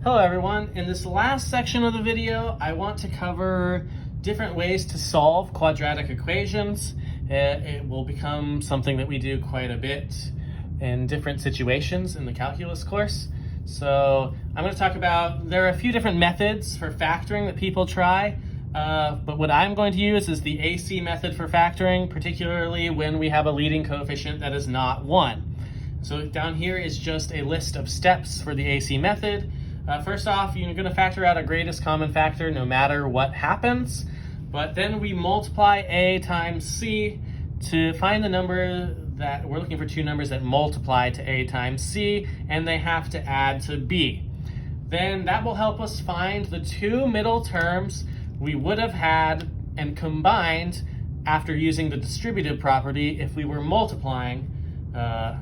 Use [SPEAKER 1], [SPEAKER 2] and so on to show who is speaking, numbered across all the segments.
[SPEAKER 1] Hello everyone. In this last section of the video, I want to cover different ways to solve quadratic equations. It will become something that we do quite a bit in different situations in the calculus course. So I'm going to talk about, there are a few different methods for factoring that people try, but what I'm going to use is the AC method for factoring, particularly when we have a leading coefficient that is not 1. So down here is just a list of steps for the AC method. First off, you're going to factor out a greatest common factor no matter what happens, but then we multiply A times C to find the number that we're looking for. Two numbers that multiply to A times C, and they have to add to B. Then that will help us find the two middle terms we would have had and combined after using the distributive property if we were multiplying the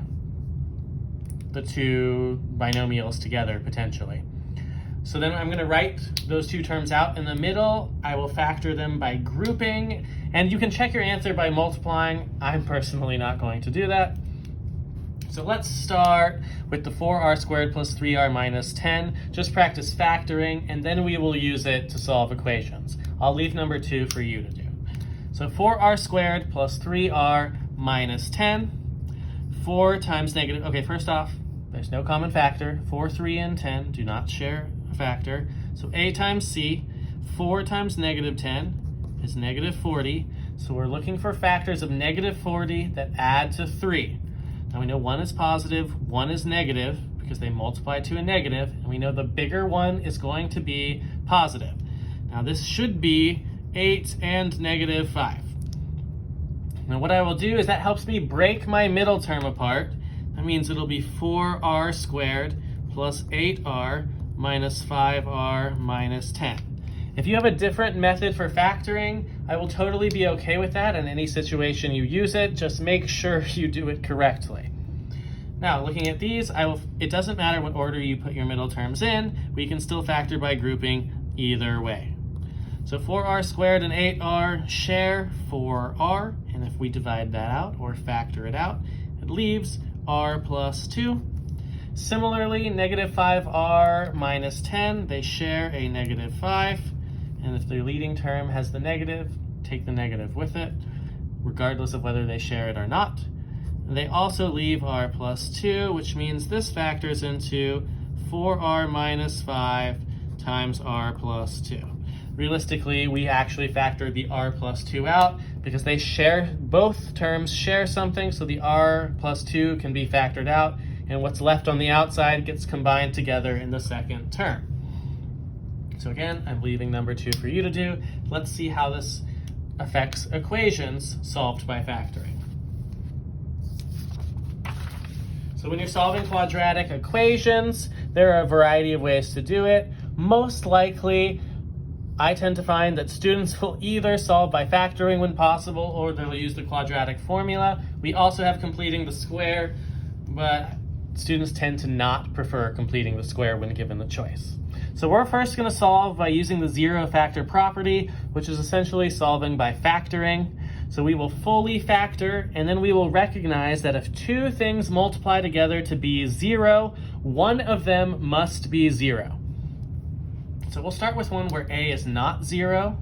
[SPEAKER 1] two binomials together potentially. So then I'm going to write those two terms out in the middle. I will factor them by grouping, and you can check your answer by multiplying. I'm personally not going to do that. So let's start with the 4r squared plus 3r minus 10. Just practice factoring, and then we will use it to solve equations. I'll leave number 2 for you to do. So 4r squared plus 3r minus 10. 4 times negative, okay, first off, there's no common factor. 4, 3, and 10 do not share a factor. So A times C, 4 times negative 10 is negative 40. So we're looking for factors of negative 40 that add to 3. Now we know 1 is positive, 1 is negative, because they multiply to a negative, and we know the bigger one is going to be positive. Now this should be 8 and negative 5. Now what I will do is that helps me break my middle term apart. That means it'll be 4r squared plus 8r minus 5r minus 10. If you have a different method for factoring, I will totally be okay with that. In any situation you use it, just make sure you do it correctly. Now, looking at these, it doesn't matter what order you put your middle terms in, we can still factor by grouping either way. So 4r squared and 8r share 4r, and if we divide that out or factor it out, it leaves r plus 2. Similarly, negative 5r minus 10, they share a negative 5. And if the leading term has the negative, take the negative with it, regardless of whether they share it or not. And they also leave r plus 2, which means this factors into 4r minus 5 times r plus 2. Realistically, we actually factor the r plus 2 out because they share, both terms share something, so the r plus 2 can be factored out, and what's left on the outside gets combined together in the second term. So again, I'm leaving number 2 for you to do. Let's see how this affects equations solved by factoring. So when you're solving quadratic equations, there are a variety of ways to do it. Most likely, I tend to find that students will either solve by factoring when possible, or they'll use the quadratic formula. We also have completing the square, but students tend to not prefer completing the square when given the choice. So we're first going to solve by using the zero factor property, which is essentially solving by factoring. So we will fully factor, and then we will recognize that if two things multiply together to be 0, one of them must be 0. So we'll start with one where A is not 0.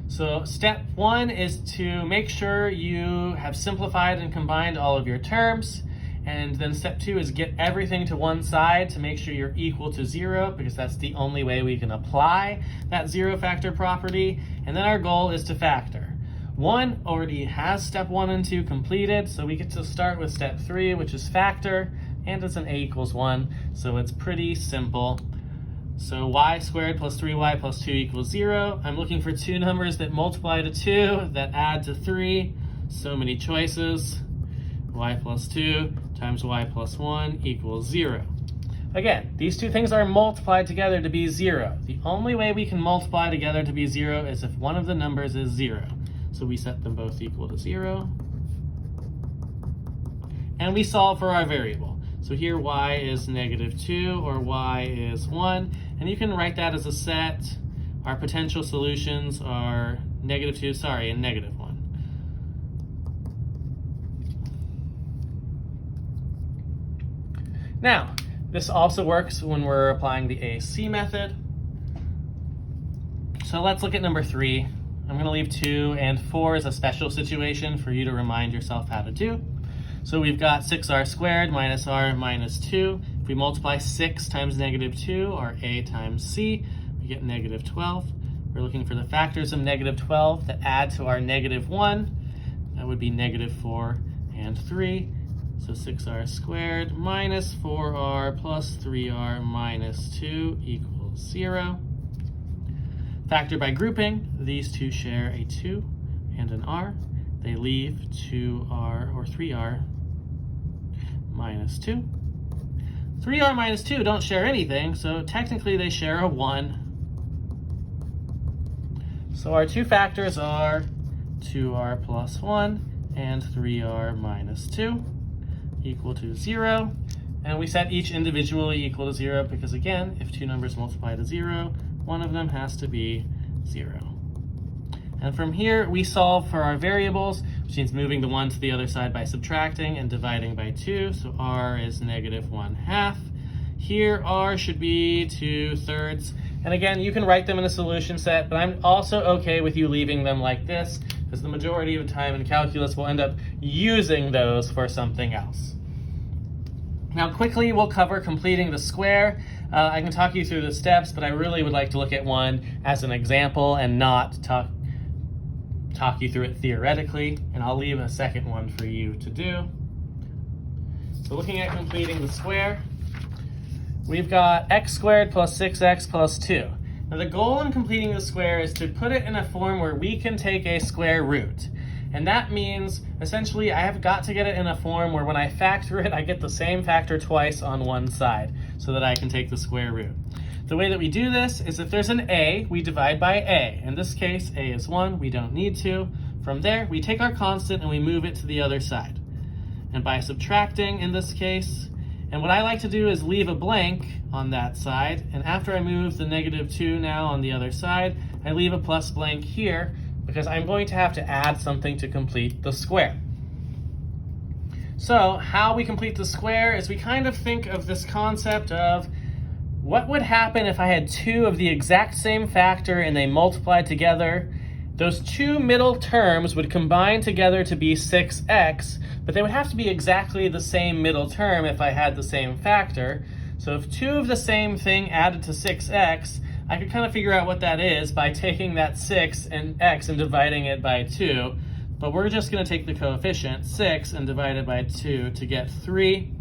[SPEAKER 1] So step 1 is to make sure you have simplified and combined all of your terms. And then step 2 is get everything to one side to make sure you're equal to 0, because that's the only way we can apply that zero factor property. And then our goal is to factor. 1 already has step 1 and 2 completed, so we get to start with step 3, which is factor, and it's an A equals 1, so it's pretty simple. So y squared plus 3y plus 2 equals 0. I'm looking for two numbers that multiply to 2, that add to 3. So many choices. Y plus 2 times y plus 1 equals 0. Again, these two things are multiplied together to be 0. The only way we can multiply together to be 0 is if one of the numbers is 0. So we set them both equal to 0. And we solve for our variable. So here y is negative 2 or y is 1. And you can write that as a set. Our potential solutions are negative 2, and negative 1. Now, This also works when we're applying the AC method. So let's look at number 3. I'm going to leave 2, and 4 is a special situation for you to remind yourself how to do. So we've got 6r squared minus r minus 2. If we multiply 6 times negative 2, or a times c, we get negative 12. We're looking for the factors of negative 12 that add to our negative 1. That would be negative 4 and 3. So 6r squared minus 4r plus 3r minus 2 equals 0. Factor by grouping, these two share a 2 and an r. They leave 2r or 3r minus 2. 3r minus 2 don't share anything, so technically they share a 1. So our two factors are 2r plus 1 and 3r minus 2 equal to 0. And we set each individually equal to 0 because, again, if two numbers multiply to 0, one of them has to be 0. And from here, we solve for our variables, which means moving the 1 to the other side by subtracting and dividing by 2. So r is negative 1/2. Here, r should be 2/3. And again, you can write them in a solution set, but I'm also okay with you leaving them like this, because the majority of the time in calculus we'll end up using those for something else. Now quickly, we'll cover completing the square. I can talk you through the steps, but I really would like to look at one as an example and not talk you through it theoretically, and I'll leave a second one for you to do. So looking at completing the square, we've got x squared plus 6x plus 2. Now the goal in completing the square is to put it in a form where we can take a square root. And that means, essentially, I have got to get it in a form where when I factor it, I get the same factor twice on one side so that I can take the square root. The way that we do this is if there's an a, we divide by a. In this case, a is 1, we don't need to. From there, we take our constant and we move it to the other side. And by subtracting, in this case, and what I like to do is leave a blank on that side, and after I move the negative 2 now on the other side, I leave a plus blank here, because I'm going to have to add something to complete the square. So how we complete the square is we kind of think of this concept of what would happen if I had two of the exact same factor and they multiplied together. Those two middle terms would combine together to be 6x, but they would have to be exactly the same middle term if I had the same factor. So if two of the same thing added to 6x, I could kind of figure out what that is by taking that 6 and x and dividing it by 2. But we're just going to take the coefficient 6 and divide it by 2 to get 3.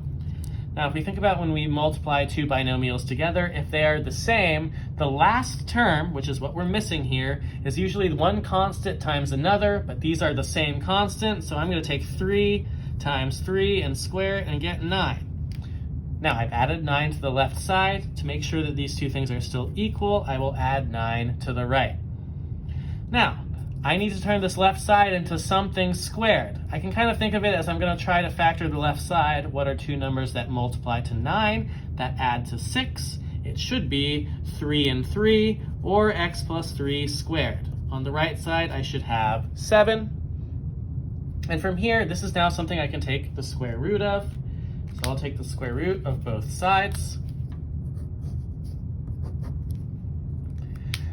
[SPEAKER 1] Now, if we think about when we multiply two binomials together, if they are the same, the last term, which is what we're missing here, is usually one constant times another, but these are the same constant. So I'm going to take 3 times 3 and square it and get 9. Now, I've added 9 to the left side. To make sure that these two things are still equal, I will add 9 to the right. Now, I need to turn this left side into something squared. I can kind of think of it as I'm going to try to factor the left side. What are two numbers that multiply to 9, that add to 6? It should be 3 and 3, or x plus 3 squared. On the right side, I should have 7. And from here, this is now something I can take the square root of. So I'll take the square root of both sides.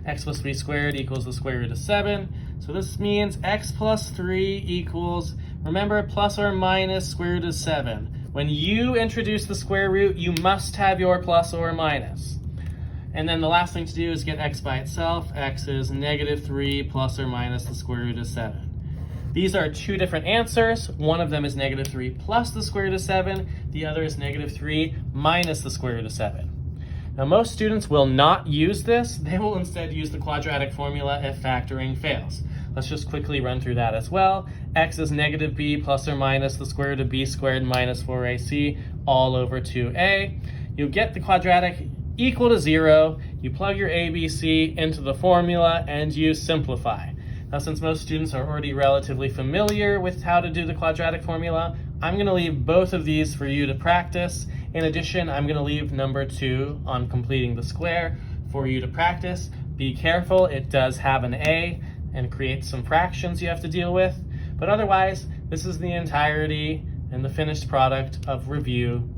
[SPEAKER 1] X plus 3 squared equals the square root of 7. So this means x plus 3 equals, remember, plus or minus square root of 7. When you introduce the square root, you must have your plus or minus. And then the last thing to do is get x by itself. X is negative 3 plus or minus the square root of 7. These are two different answers. One of them is negative 3 plus the square root of 7. The other is negative 3 minus the square root of 7. Now, most students will not use this. They will instead use the quadratic formula if factoring fails. Let's just quickly run through that as well. X is negative b plus or minus the square root of b squared minus 4ac all over 2a. You get the quadratic equal to 0. You plug your a, b, c into the formula and you simplify. Now, since most students are already relatively familiar with how to do the quadratic formula, I'm going to leave both of these for you to practice. In addition, I'm going to leave number 2 on completing the square for you to practice. Be careful, it does have an a and creates some fractions you have to deal with. But otherwise, this is the entirety and the finished product of review